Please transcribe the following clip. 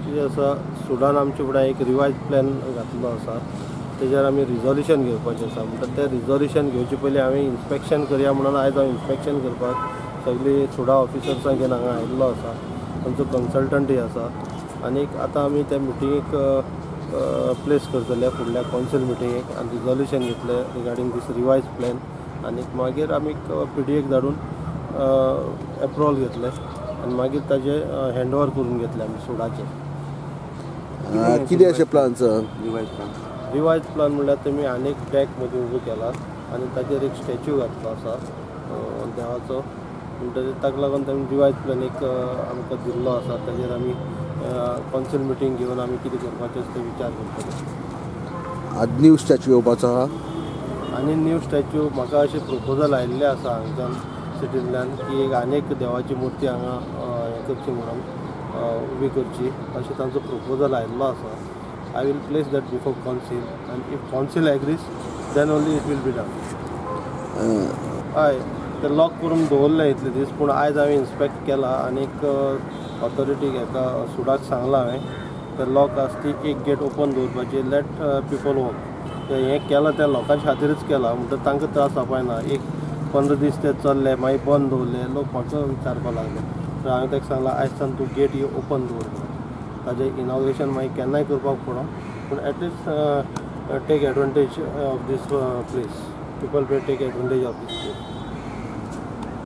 कितें आसा सुडान आमचे फुडें एक रिवायज प्लॅन घातलो आसा तेजेर आमी रिजोल्युशन घेवपाचें आसा म्हणटा तें रिजोल्युशन घेवचे पयलीं हांवें इन्स्पेक्शन करया म्हणून आयज हांव इन्स्पेक्शन करपाक सगळीं सुडा ऑफिसर्सां घेवन हांगा आयिल्लो आसा आमचो कन्सल्टंटूय आसा आनीक आतां आमी त्या मिटिंगेक प्लेस करतले फुडल्या कौन्सिल मिटिंगेक आनी रिजोल्युशन घेतले रिगार्डींग दीस रिवायज प्लॅन आनीक मागीर आमी PDAक धाडून एप्रुवल घेतले आनी मागीर ताजे हँडओवर करून घेतले आमी सुडाचे. कितें अशें प्लान रिवायज प्लान म्हणल्यार तुमी आनीक डेक मदीं उबो केला आनी ताजेर एक स्टॅच्यू घातलो आसा देवाचो म्हणटकीर ताका लागून ताणें रिवायज प्लॅन एक आमकां दिल्लो आसा ताजेर आमी कौन्सिल मिटींग घेवन आमी कितें करपाचें ते विचार करतले. आज न्यू स्टॅच्यू येवपाचो आहा आनी न्यू स्टॅच्यू म्हाका अशें प्रपोजल आयिल्लें आसा हांगच्यान सिटींतल्यान की एक आनीक देवाची मुर्ती हांगा हें करची म्हणून उबी करची अशें तांचो प्रपोजल आयिल्लो आसा. I will place that before council आनी if council agrees then only it will be done. हय ते लॉक करून दवरलें इतले दीस पूण आयज हांवें इन्स्पेक्ट केला आनीक ऑथॉरिटीक हेका सुडाक सांगलां हांवें ते लॉक आसा ती एक गेट ओपन दवरपाची लेट पिपल वर्क हें केलां त्या लोकांच्या खातीरच केलां म्हणटकीर तांकां त्रास जावपाक ना. एक 15 दीस ते चल्ले मागीर बंद दवरले लोक म्हाका विचारपाक लागले तर हांवें ताका सांगलां आयजच्यान तूं गेट ओपन दवर म्हणून ताजें इनॉग्रेशन मागीर केन्नाय करपाक पडो पूण at least take advantage of these place people take advantage of these place.